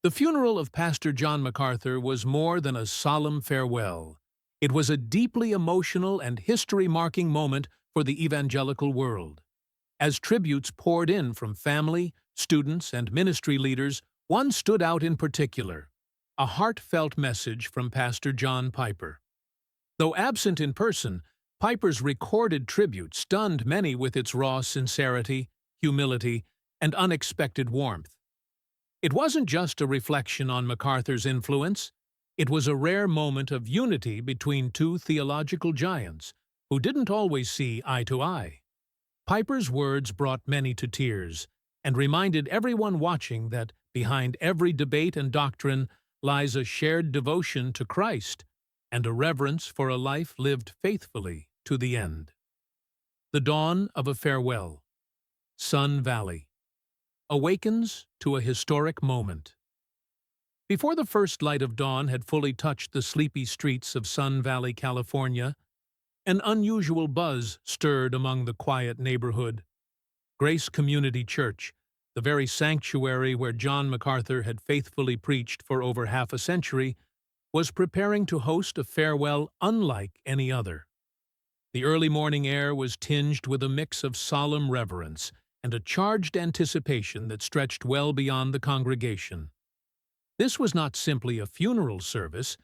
The funeral of Pastor John MacArthur was more than a solemn farewell. It was a deeply emotional and history-marking moment for the evangelical world. As tributes poured in from family, students, and ministry leaders, one stood out in particular: a heartfelt message from Pastor John Piper. Though absent in person, Piper's recorded tribute stunned many with its raw sincerity, humility, and unexpected warmth. It wasn't just a reflection on MacArthur's influence. It was a rare moment of unity between two theological giants who didn't always see eye to eye. Piper's words brought many to tears and reminded everyone watching that behind every debate and doctrine lies a shared devotion to Christ and a reverence for a life lived faithfully to the end. The dawn of a farewell. Sun Valley awakens to a historic moment. Before the first light of dawn had fully touched the sleepy streets of Sun Valley, California, an unusual buzz stirred among the quiet neighborhood. Grace Community Church, the very sanctuary where John MacArthur had faithfully preached for over half a century, was preparing to host a farewell unlike any other. The early morning air was tinged with a mix of solemn reverence and a charged anticipation that stretched well beyond the congregation. This was not simply a funeral service.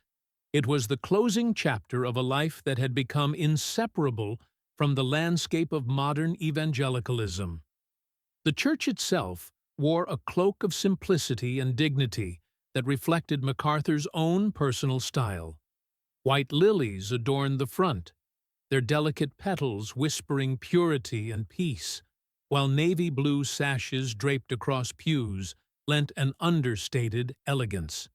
It was the closing chapter of a life that had become inseparable from the landscape of modern evangelicalism. The church itself wore a cloak of simplicity and dignity that reflected MacArthur's own personal style. White lilies adorned the front, their delicate petals whispering purity and peace, while navy blue sashes draped across pews lent an understated elegance.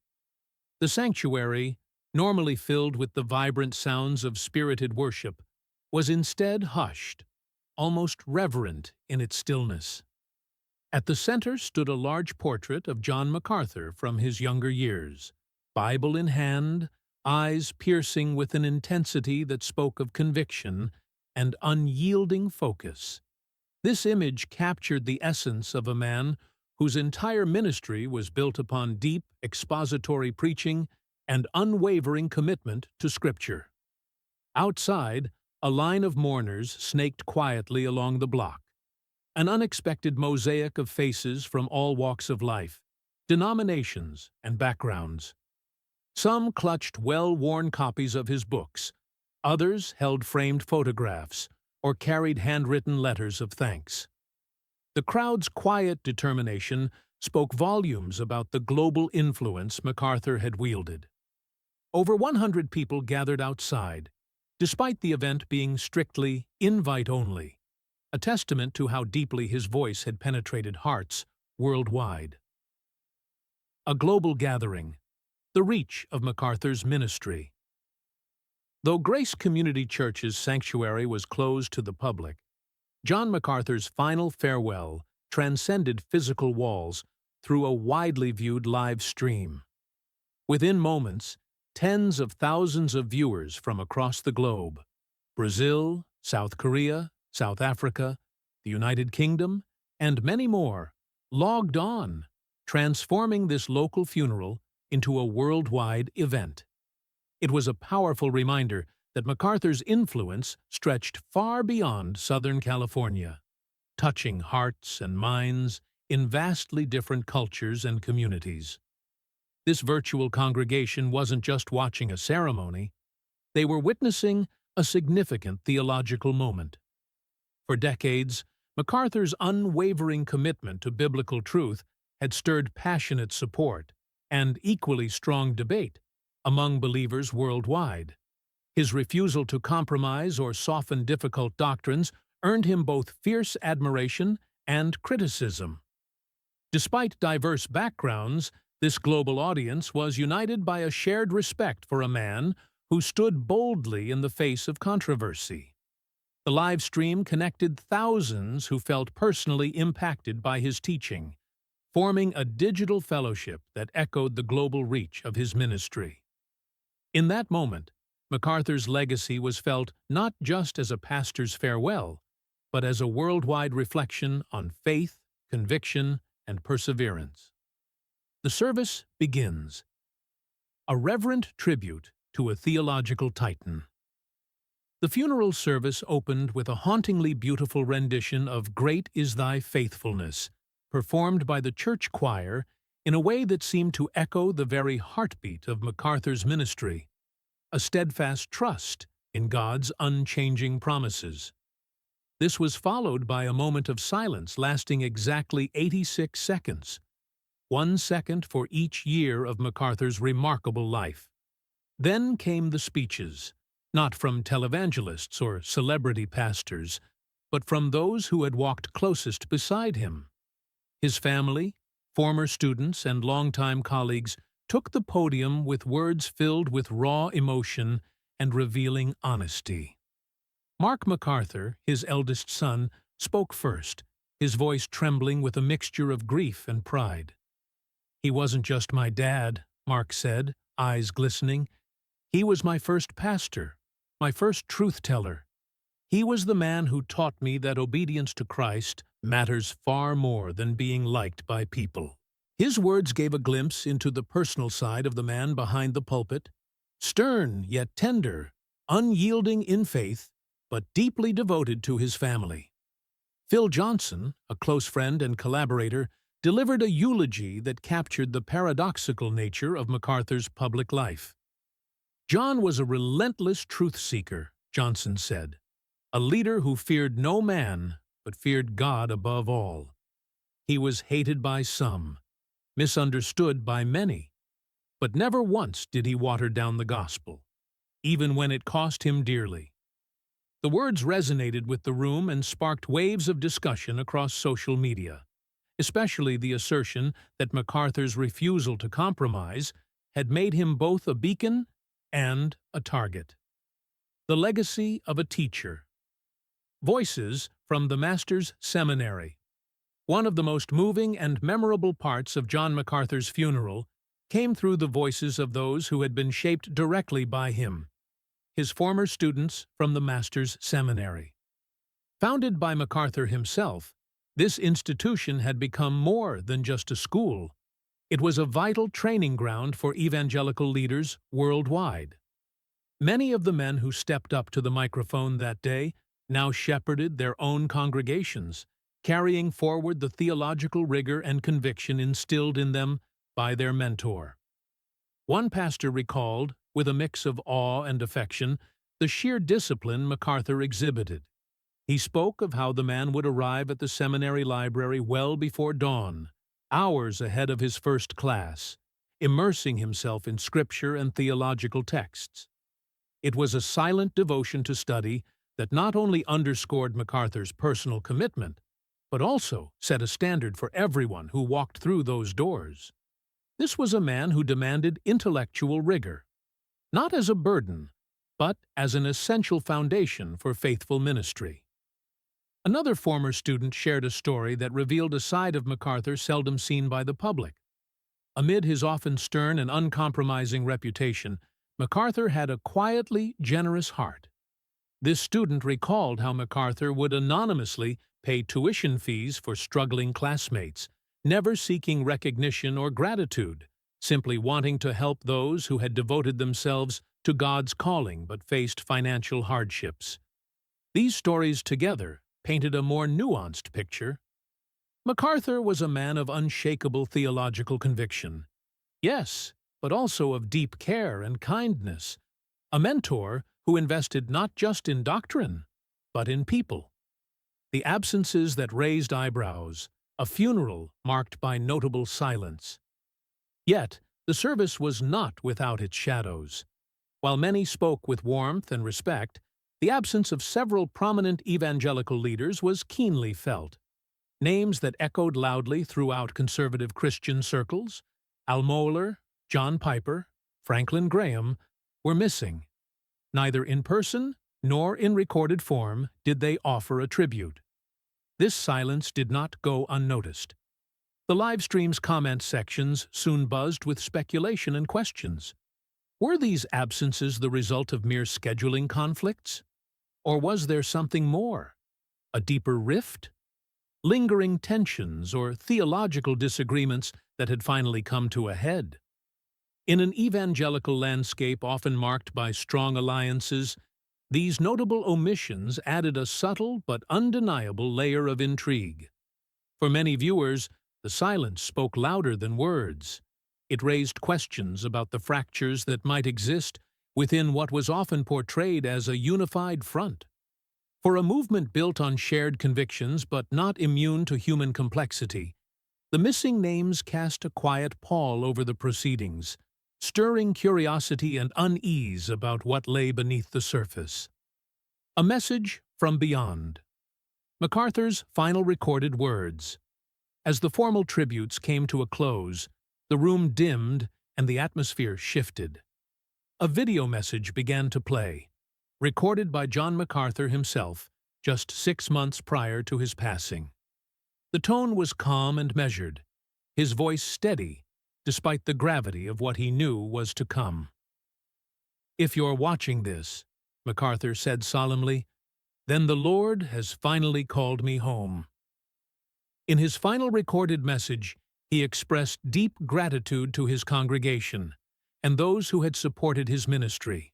The sanctuary, normally filled with the vibrant sounds of spirited worship, was instead hushed, almost reverent in its stillness. At the center stood a large portrait of John MacArthur from his younger years, Bible in hand, eyes piercing with an intensity that spoke of conviction and unyielding focus. This image captured the essence of a man whose entire ministry was built upon deep, expository preaching and unwavering commitment to Scripture. Outside, a line of mourners snaked quietly along the block, an unexpected mosaic of faces from all walks of life, denominations, and backgrounds. Some clutched well-worn copies of his books, others held framed photographs, or carried handwritten letters of thanks. The crowd's quiet determination spoke volumes about the global influence MacArthur had wielded. Over 100 people gathered outside, despite the event being strictly invite-only, a testament to how deeply his voice had penetrated hearts worldwide. A global gathering, the reach of MacArthur's ministry. Though Grace Community Church's sanctuary was closed to the public, John MacArthur's final farewell transcended physical walls through a widely viewed live stream. Within moments, tens of thousands of viewers from across the globe, Brazil, South Korea, South Africa, the United Kingdom, and many more, logged on, transforming this local funeral into a worldwide event. It was a powerful reminder that MacArthur's influence stretched far beyond Southern California, touching hearts and minds in vastly different cultures and communities. This virtual congregation wasn't just watching a ceremony, they were witnessing a significant theological moment. For decades, MacArthur's unwavering commitment to biblical truth had stirred passionate support and equally strong debate among believers worldwide. His refusal to compromise or soften difficult doctrines earned him both fierce admiration and criticism. Despite diverse backgrounds, this global audience was united by a shared respect for a man who stood boldly in the face of controversy. The live stream connected thousands who felt personally impacted by his teaching, forming a digital fellowship that echoed the global reach of his ministry. In that moment, MacArthur's legacy was felt not just as a pastor's farewell, but as a worldwide reflection on faith, conviction, and perseverance. The service begins. A reverent tribute to a theological titan. The funeral service opened with a hauntingly beautiful rendition of "Great is Thy Faithfulness," performed by the church choir in a way that seemed to echo the very heartbeat of MacArthur's ministry, a steadfast trust in God's unchanging promises. This was followed by a moment of silence lasting exactly 86 seconds, 1 second for each year of MacArthur's remarkable life. Then came the speeches, not from televangelists or celebrity pastors, but from those who had walked closest beside him. His family, former students, and longtime colleagues took the podium with words filled with raw emotion and revealing honesty. Mark MacArthur, his eldest son, spoke first, his voice trembling with a mixture of grief and pride. "He wasn't just my dad," Mark said, eyes glistening. "He was my first pastor, my first truth-teller. He was the man who taught me that obedience to Christ matters far more than being liked by people." His words gave a glimpse into the personal side of the man behind the pulpit, stern yet tender, unyielding in faith, but deeply devoted to his family. Phil Johnson, a close friend and collaborator, delivered a eulogy that captured the paradoxical nature of MacArthur's public life. "John was a relentless truth-seeker," Johnson said, "a leader who feared no man, but feared God above all. He was hated by some, misunderstood by many, but never once did he water down the gospel, even when it cost him dearly." The words resonated with the room and sparked waves of discussion across social media, especially the assertion that MacArthur's refusal to compromise had made him both a beacon and a target. The legacy of a teacher. Voices from the Master's Seminary. One of the most moving and memorable parts of John MacArthur's funeral came through the voices of those who had been shaped directly by him, his former students from the Master's Seminary. Founded by MacArthur himself, this institution had become more than just a school. It was a vital training ground for evangelical leaders worldwide. Many of the men who stepped up to the microphone that day now shepherded their own congregations, carrying forward the theological rigor and conviction instilled in them by their mentor. One pastor recalled, with a mix of awe and affection, the sheer discipline MacArthur exhibited. He spoke of how the man would arrive at the seminary library well before dawn, hours ahead of his first class, immersing himself in scripture and theological texts. It was a silent devotion to study that not only underscored MacArthur's personal commitment, but also set a standard for everyone who walked through those doors. This was a man who demanded intellectual rigor, not as a burden, but as an essential foundation for faithful ministry. Another former student shared a story that revealed a side of MacArthur seldom seen by the public. Amid his often stern and uncompromising reputation, MacArthur had a quietly generous heart. This student recalled how MacArthur would anonymously pay tuition fees for struggling classmates, never seeking recognition or gratitude, simply wanting to help those who had devoted themselves to God's calling but faced financial hardships. These stories together painted a more nuanced picture. MacArthur was a man of unshakable theological conviction. Yes, but also of deep care and kindness. A mentor who invested not just in doctrine, but in people. The absences that raised eyebrows, a funeral marked by notable silence. Yet, the service was not without its shadows. While many spoke with warmth and respect, the absence of several prominent evangelical leaders was keenly felt. Names that echoed loudly throughout conservative Christian circles, Al Mohler, John Piper, Franklin Graham, were missing. Neither in person nor in recorded form did they offer a tribute. This silence did not go unnoticed. The live stream's comment sections soon buzzed with speculation and questions. Were these absences the result of mere scheduling conflicts? Or was there something more? A deeper rift? Lingering tensions or theological disagreements that had finally come to a head. In an evangelical landscape often marked by strong alliances, these notable omissions added a subtle but undeniable layer of intrigue. For many viewers, the silence spoke louder than words. It raised questions about the fractures that might exist within what was often portrayed as a unified front. For a movement built on shared convictions but not immune to human complexity, the missing names cast a quiet pall over the proceedings, stirring curiosity and unease about what lay beneath the surface. A message from beyond. MacArthur's final recorded words. As the formal tributes came to a close, the room dimmed and the atmosphere shifted. A video message began to play, recorded by John MacArthur himself just 6 months prior to his passing. The tone was calm and measured, his voice steady, despite the gravity of what he knew was to come. "If you're watching this," MacArthur said solemnly, "then the Lord has finally called me home." In his final recorded message, he expressed deep gratitude to his congregation and those who had supported his ministry.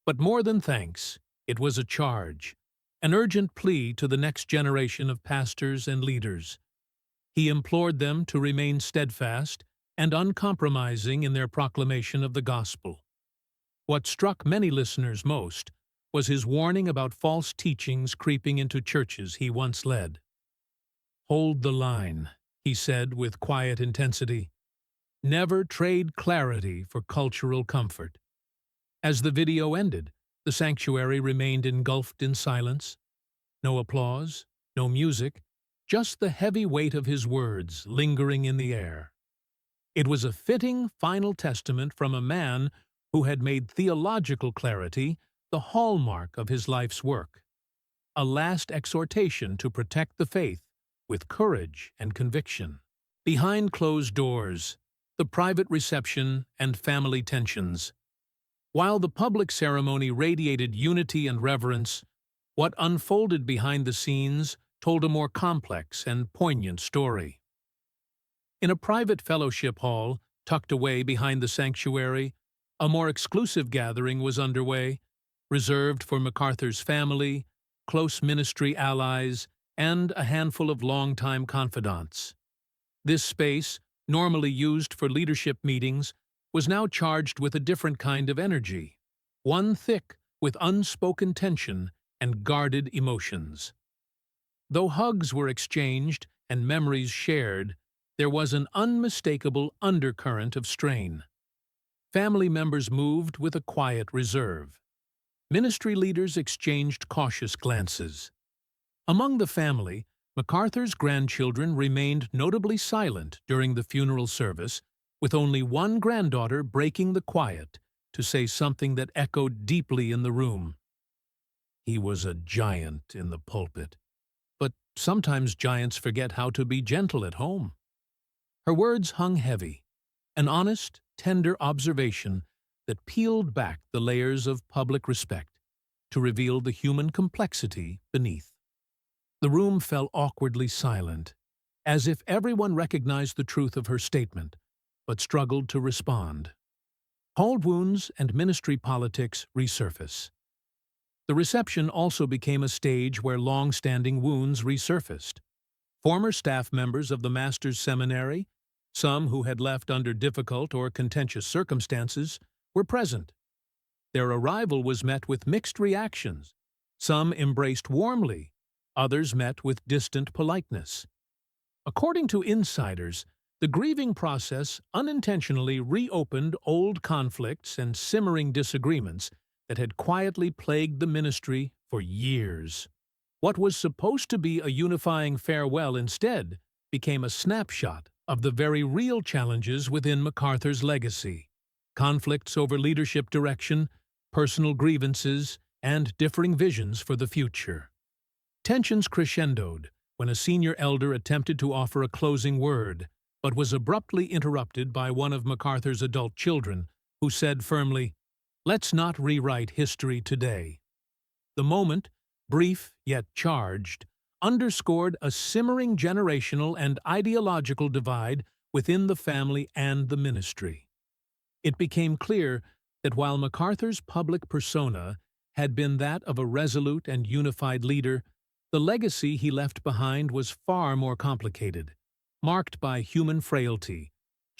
But more than thanks, it was a charge, an urgent plea to the next generation of pastors and leaders. He implored them to remain steadfast and uncompromising in their proclamation of the gospel. What struck many listeners most was his warning about false teachings creeping into churches he once led. "Hold the line," he said with quiet intensity. "Never trade clarity for cultural comfort." As the video ended, the sanctuary remained engulfed in silence. No applause, no music, just the heavy weight of his words lingering in the air. It was a fitting final testament from a man who had made theological clarity the hallmark of his life's work. A last exhortation to protect the faith with courage and conviction. Behind closed doors, the private reception and family tensions. While the public ceremony radiated unity and reverence, what unfolded behind the scenes told a more complex and poignant story. In a private fellowship hall, tucked away behind the sanctuary, a more exclusive gathering was underway, reserved for MacArthur's family, close ministry allies, and a handful of longtime confidants. This space, normally used for leadership meetings, was now charged with a different kind of energy, one thick with unspoken tension and guarded emotions. Though hugs were exchanged and memories shared, there was an unmistakable undercurrent of strain. Family members moved with a quiet reserve. Ministry leaders exchanged cautious glances. Among the family, MacArthur's grandchildren remained notably silent during the funeral service, with only one granddaughter breaking the quiet to say something that echoed deeply in the room. "He was a giant in the pulpit, but sometimes giants forget how to be gentle at home." Her words hung heavy, an honest, tender observation that peeled back the layers of public respect to reveal the human complexity beneath. The room fell awkwardly silent, as if everyone recognized the truth of her statement, but struggled to respond. Old wounds and ministry politics resurface. The reception also became a stage where long-standing wounds resurfaced. Former staff members of the Master's Seminary, some who had left under difficult or contentious circumstances, were present. Their arrival was met with mixed reactions. Some embraced warmly, others met with distant politeness. According to insiders, the grieving process unintentionally reopened old conflicts and simmering disagreements that had quietly plagued the ministry for years. What was supposed to be a unifying farewell instead became a snapshot of the very real challenges within MacArthur's legacy: conflicts over leadership direction, personal grievances, and differing visions for the future. Tensions crescendoed when a senior elder attempted to offer a closing word, but was abruptly interrupted by one of MacArthur's adult children, who said firmly, "Let's not rewrite history today." The moment, brief yet charged, underscored a simmering generational and ideological divide within the family and the ministry. It became clear that while MacArthur's public persona had been that of a resolute and unified leader, the legacy he left behind was far more complicated, marked by human frailty,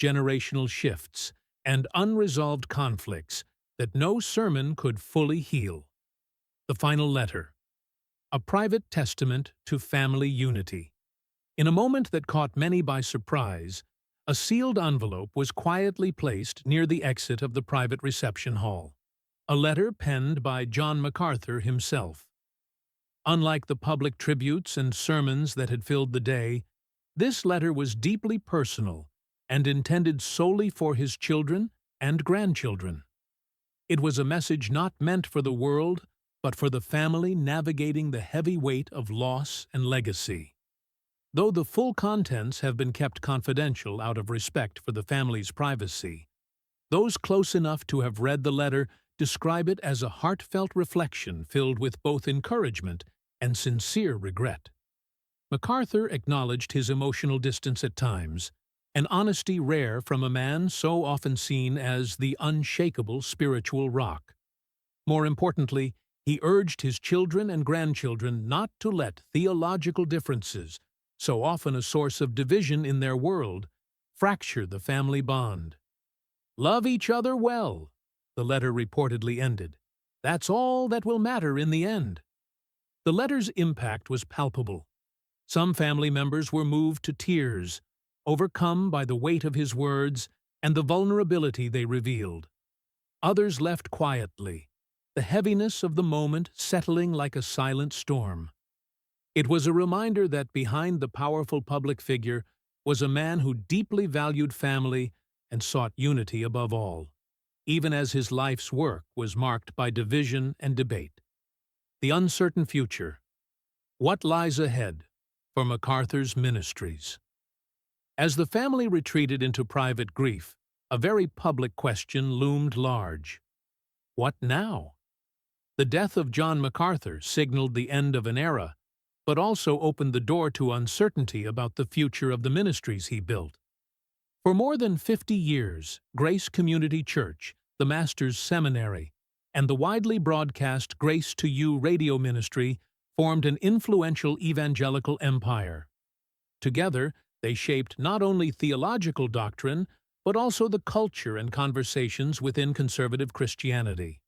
generational shifts, and unresolved conflicts that no sermon could fully heal. The final letter, a private testament to family unity. In a moment that caught many by surprise, a sealed envelope was quietly placed near the exit of the private reception hall. A letter penned by John MacArthur himself. Unlike the public tributes and sermons that had filled the day, this letter was deeply personal and intended solely for his children and grandchildren. It was a message not meant for the world, but for the family navigating the heavy weight of loss and legacy. Though the full contents have been kept confidential out of respect for the family's privacy, those close enough to have read the letter describe it as a heartfelt reflection filled with both encouragement and sincere regret. MacArthur acknowledged his emotional distance at times, an honesty rare from a man so often seen as the unshakable spiritual rock. More importantly, he urged his children and grandchildren not to let theological differences, so often a source of division in their world, fracture the family bond. "Love each other well," the letter reportedly ended. "That's all that will matter in the end." The letter's impact was palpable. Some family members were moved to tears, overcome by the weight of his words and the vulnerability they revealed. Others left quietly, the heaviness of the moment settling like a silent storm. It was a reminder that behind the powerful public figure was a man who deeply valued family and sought unity above all, even as his life's work was marked by division and debate. The uncertain future. What lies ahead for MacArthur's ministries? As the family retreated into private grief, a very public question loomed large. What now? The death of John MacArthur signaled the end of an era, but also opened the door to uncertainty about the future of the ministries he built. For more than 50 years, Grace Community Church, the Master's Seminary, and the widely broadcast Grace to You radio ministry formed an influential evangelical empire. Together, they shaped not only theological doctrine, but also the culture and conversations within conservative Christianity.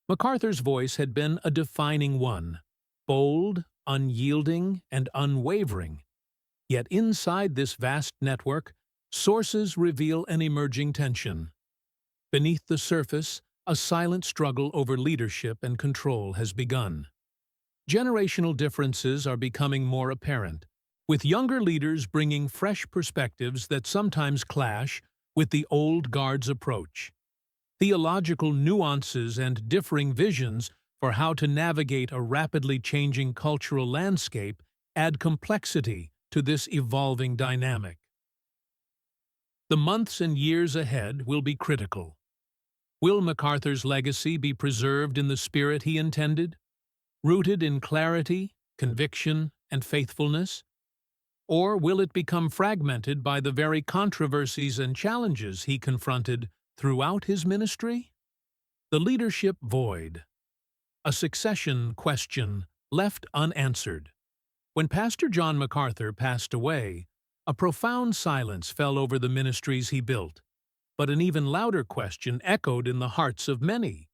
MacArthur's voice had been a defining one, bold, unyielding, and unwavering. Yet inside this vast network, sources reveal an emerging tension. Beneath the surface, a silent struggle over leadership and control has begun. Generational differences are becoming more apparent, with younger leaders bringing fresh perspectives that sometimes clash with the old guard's approach. Theological nuances and differing visions for how to navigate a rapidly changing cultural landscape add complexity to this evolving dynamic. The months and years ahead will be critical. Will MacArthur's legacy be preserved in the spirit he intended, rooted in clarity, conviction, and faithfulness? Or will it become fragmented by the very controversies and challenges he confronted throughout his ministry? The leadership void. A succession question left unanswered. When Pastor John MacArthur passed away, a profound silence fell over the ministries he built, but an even louder question echoed in the hearts of many.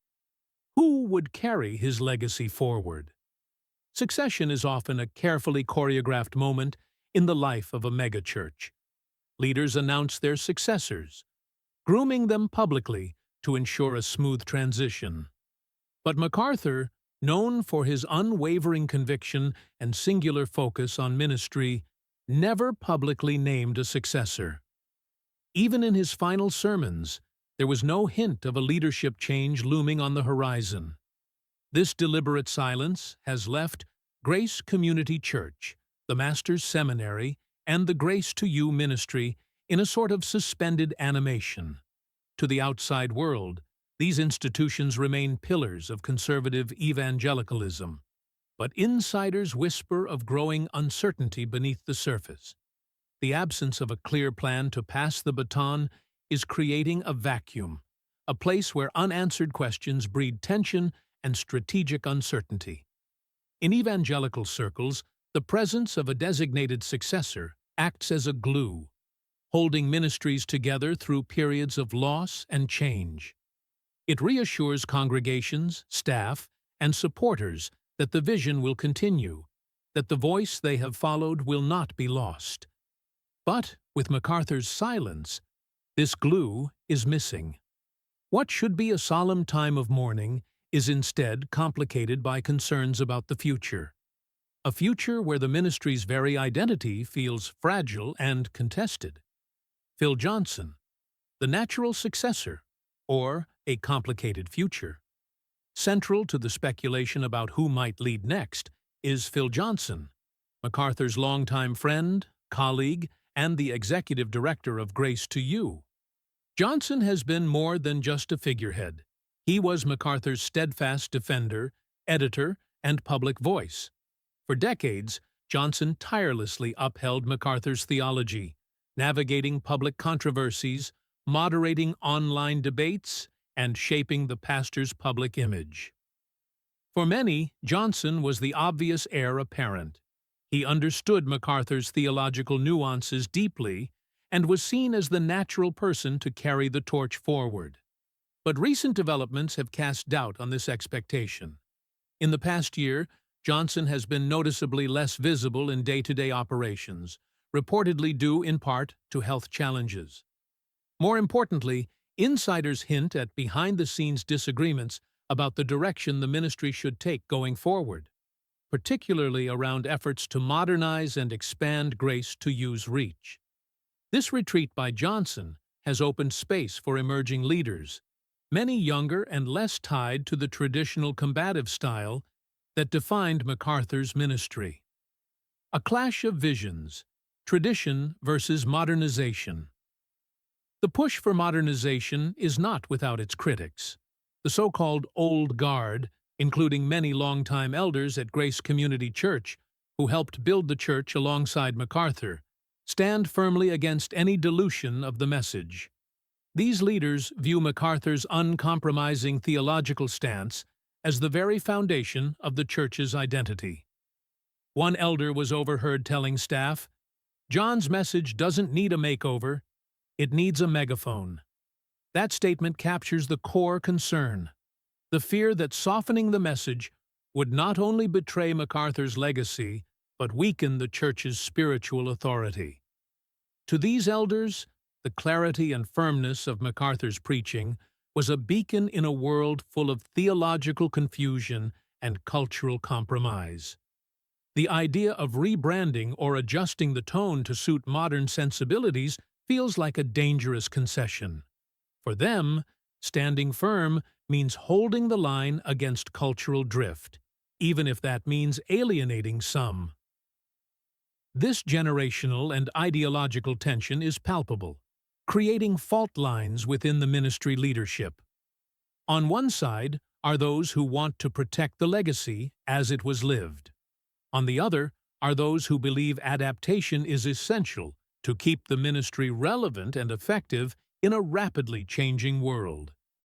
Who would carry his legacy forward? Succession is often a carefully choreographed moment in the life of a megachurch. Leaders announce their successors, grooming them publicly to ensure a smooth transition. But MacArthur, known for his unwavering conviction and singular focus on ministry, never publicly named a successor. Even in his final sermons, there was no hint of a leadership change looming on the horizon. This deliberate silence has left Grace Community Church, the Master's Seminary, and the Grace to You ministry in a sort of suspended animation. To the outside world, these institutions remain pillars of conservative evangelicalism, but insiders whisper of growing uncertainty beneath the surface. the absence of a clear plan to pass the baton is creating a vacuum, a place where unanswered questions breed tension and strategic uncertainty. In evangelical circles, the presence of a designated successor acts as a glue, holding ministries together through periods of loss and change. It reassures congregations, staff, and supporters that the vision will continue, that the voice they have followed will not be lost. But with MacArthur's silence, this glue is missing. What should be a solemn time of mourning is instead complicated by concerns about the future. A future where the ministry's very identity feels fragile and contested. Phil Johnson, the natural successor, or a complicated future. Central to the speculation about who might lead next is Phil Johnson, MacArthur's longtime friend, colleague, and the executive director of Grace to You. Johnson has been more than just a figurehead. He was MacArthur's steadfast defender, editor, and public voice. For decades, Johnson tirelessly upheld MacArthur's theology, navigating public controversies, moderating online debates, and shaping the pastor's public image. For many, Johnson was the obvious heir apparent. He understood MacArthur's theological nuances deeply and was seen as the natural person to carry the torch forward. But recent developments have cast doubt on this expectation. In the past year, Johnson has been noticeably less visible in day-to-day operations, reportedly due in part to health challenges. More importantly, insiders hint at behind-the-scenes disagreements about the direction the ministry should take going forward, particularly around efforts to modernize and expand Grace to You's reach. This retreat by Johnson has opened space for emerging leaders, many younger and less tied to the traditional combative style that defined MacArthur's ministry. A clash of visions, tradition versus modernization. The push for modernization is not without its critics. The so-called old guard, including many longtime elders at Grace Community Church who helped build the church alongside MacArthur, stand firmly against any dilution of the message. These leaders view MacArthur's uncompromising theological stance as the very foundation of the church's identity. One elder was overheard telling staff, "John's message doesn't need a makeover, it needs a megaphone." That statement captures the core concern, the fear that softening the message would not only betray MacArthur's legacy, but weaken the church's spiritual authority. To these elders, the clarity and firmness of MacArthur's preaching was a beacon in a world full of theological confusion and cultural compromise. The idea of rebranding or adjusting the tone to suit modern sensibilities feels like a dangerous concession. For them, standing firm means holding the line against cultural drift, even if that means alienating some. This generational and ideological tension is palpable, creating fault lines within the ministry leadership. On one side are those who want to protect the legacy as it was lived. On the other are those who believe adaptation is essential to keep the ministry relevant and effective in a rapidly changing world.